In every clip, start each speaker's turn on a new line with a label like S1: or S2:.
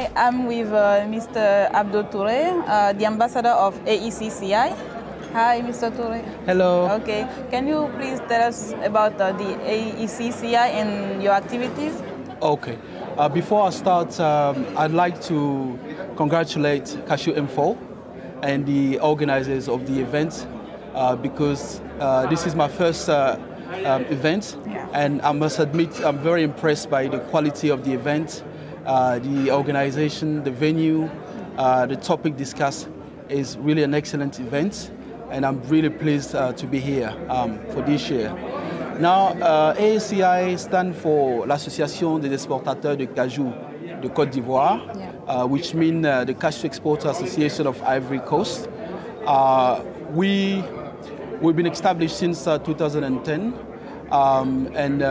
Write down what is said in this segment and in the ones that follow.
S1: Hi, I'm with Mr. Abdul Turay, the ambassador of AEC-CI. Hi, Mr. Turay.
S2: Hello.
S1: Okay, can you please tell us about the AEC-CI and your activities?
S2: Okay. Before I start, I'd like to congratulate Cashew Info and the organizers of the event because this is my first event, and I must admit I'm very impressed by the quality of the event, the organization, the venue, the topic discussed is really an excellent event, and I'm really pleased to be here for this year. Now, AEC-CI stands for l'Association des exportateurs de Cashew de Cote d'Ivoire, which means the Cashew Exporter Association of Ivory Coast. We've been established since 2010, and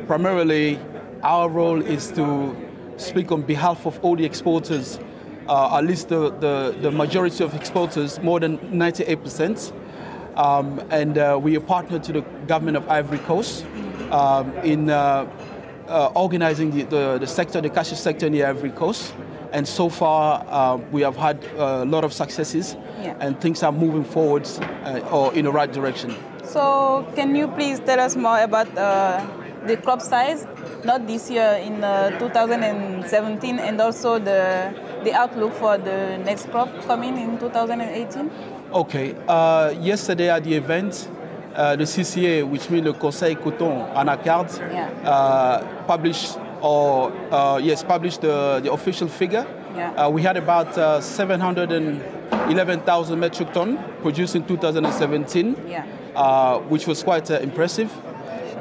S2: primarily our role is to speak on behalf of all the exporters, at least the majority of exporters, more than 98%. And we are partnered to the government of Ivory Coast in organizing the sector, the cashew sector in the Ivory Coast. And so far, we have had a lot of successes, and things are moving forward or in the right direction.
S1: So, can you please tell us more about the crop size, not this year, in 2017, and also the outlook for the next crop coming in 2018?
S2: Okay. Yesterday at the event, the CCA, which means the Conseil Coton Anacarde, published the official figure. We had about 711,000 metric tons produced in 2017, which was quite impressive.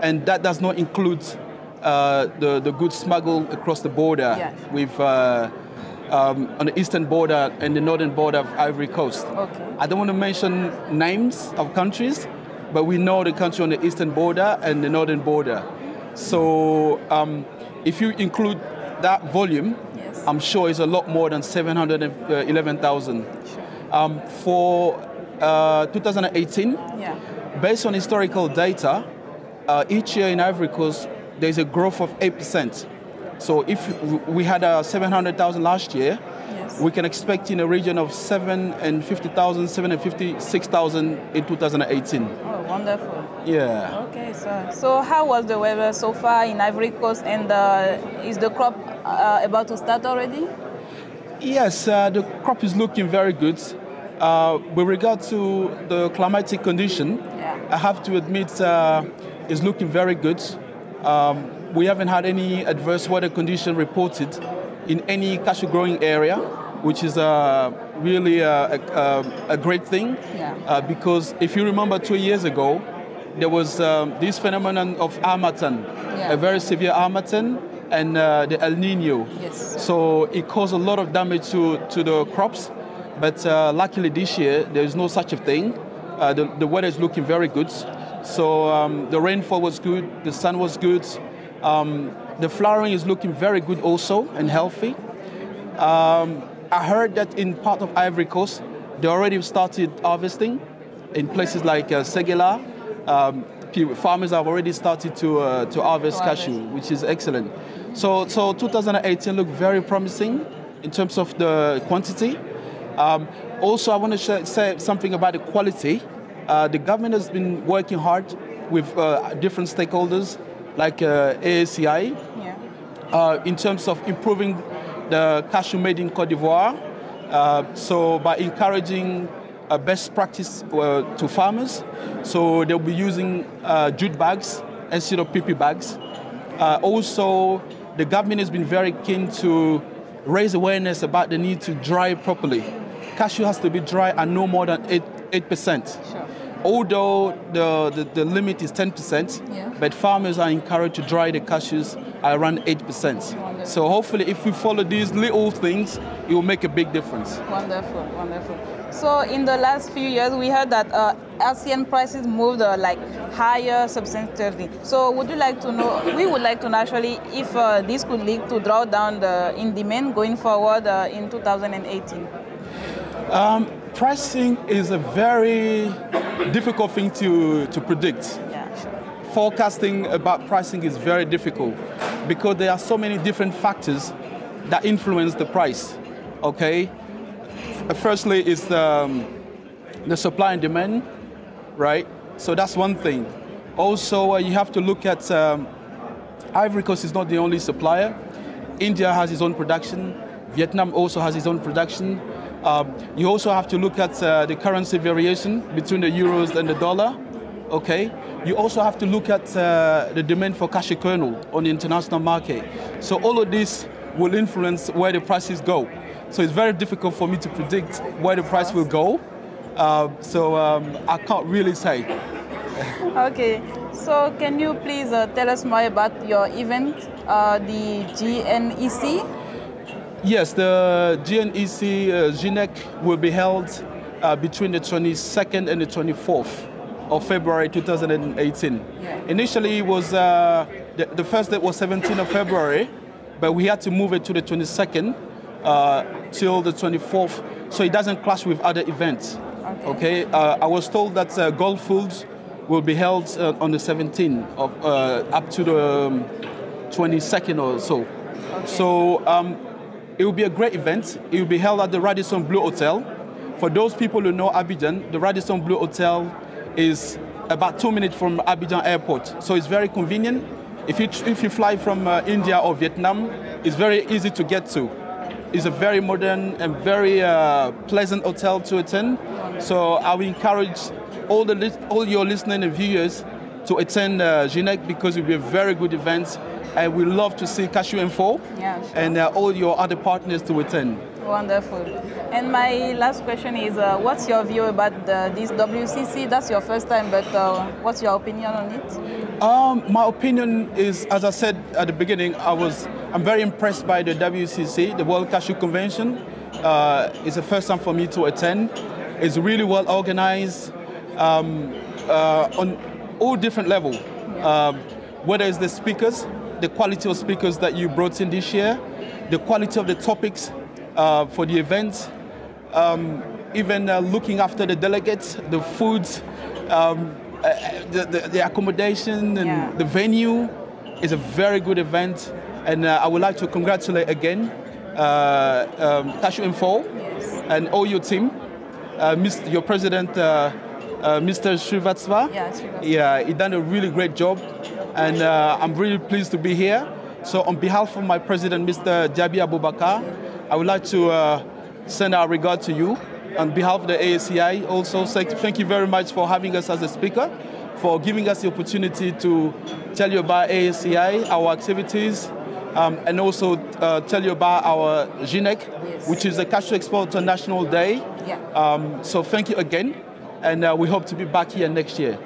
S2: And that does not include the goods smuggled across the border with on the eastern border and the northern border of Ivory Coast.
S1: Okay.
S2: I don't want to mention names of countries, but we know the country on the eastern border and the northern border. So if you include that volume, I'm sure it's a lot more than 711,000. For 2018, based on historical data, each year in Ivory Coast, there's a growth of 8%. So if we had 700,000 last year, we can expect in a region of 750,000, 756,000 in 2018.
S1: Oh, wonderful.
S2: Yeah.
S1: Okay, so how was the weather so far in Ivory Coast, and is the crop about to start already?
S2: Yes, the crop is looking very good. With regard to the climatic condition, I have to admit it's looking very good. We haven't had any adverse weather condition reported in any cashew growing area, which is really a great thing. Because if you remember 2 years ago, there was this phenomenon of Harmattan, a very severe Harmattan, and the El Nino. So it caused a lot of damage to the crops. But luckily this year, there is no such a thing. The weather is looking very good. So the rainfall was good, the sun was good. The flowering is looking very good also and healthy. I heard that in part of Ivory Coast, they already started harvesting in places like Segela. Farmers have already started to harvest cashew, which is excellent. So 2018 looked very promising in terms of the quantity. Also, I want to say something about the quality. The government has been working hard with different stakeholders like AECI in terms of improving the cashew made in Cote d'Ivoire. So by encouraging best practice to farmers, so they'll be using jute bags instead of PP bags. Also, the government has been very keen to raise awareness about the need to dry properly. Cashew has to be dry at no more than 8%. Although the limit is 10%, but farmers are encouraged to dry the cashews at around 8%. So hopefully if we follow these little things, it will make a big difference.
S1: Wonderful, wonderful. So in the last few years, we heard that LCN prices moved like higher substantially. So would you like to know, we would like to know actually if this could lead to drawdown in demand going forward in 2018.
S2: Pricing is a very difficult thing to predict. Forecasting about pricing is very difficult because there are so many different factors that influence the price. Okay. Firstly, is the supply and demand, right? So that's one thing. Also, you have to look at Ivory Coast is not the only supplier. India has its own production. Vietnam also has its own production. You also have to look at the currency variation between the euros and the dollar. Okay. You also have to look at the demand for cashew kernel on the international market. So all of this will influence where the prices go. So it's very difficult for me to predict where the price will go. I can't really say.
S1: Okay, so can you please tell us more about your event, the GNEC?
S2: Yes, the GNEC GNEC will be held between the 22nd and the 24th of February 2018.
S1: Yeah.
S2: Initially, it was the first date was 17th of February, but we had to move it to the 22nd till the 24th, so it doesn't clash with other events. Okay. I was told that Gold Foods will be held on the 17th of up to the 22nd or so.
S1: Okay.
S2: So it will be a great event. It will be held at the Radisson Blu Hotel. For those people who know Abidjan, the Radisson Blu Hotel is about 2 minutes from Abidjan Airport, so it's very convenient. If you fly from India or Vietnam, it's very easy to get to. It's a very modern and very pleasant hotel to attend. So I will encourage all your listeners and viewers to attend GNEC because it will be a very good event. And we love to see Cashew Info and all your other partners to attend.
S1: Wonderful. And my last question is, what's your view about this WCC? That's your first time, but what's your opinion on it?
S2: My opinion is, as I said at the beginning, I'm very impressed by the WCC, the World Cashew Convention. It's the first time for me to attend. It's really well organized on all different levels. Whether it's the speakers, the quality of speakers that you brought in this year, the quality of the topics for the event, even looking after the delegates, the foods, the accommodation and the venue is a very good event. And I would like to congratulate again Cashew Info and all your team, your president, Mr. Srivatsva. Yeah, he done a really great job, and I'm really pleased to be here. So on behalf of my president, Mr. Jabi Abubakar, I would like to send our regard to you. On behalf of the AEC-CI, also thank you very much for having us as a speaker, for giving us the opportunity to tell you about AEC-CI, our activities, and also tell you about our GNEC, which is the Cashew Exporter National Day. So thank you again, and we hope to be back here next year.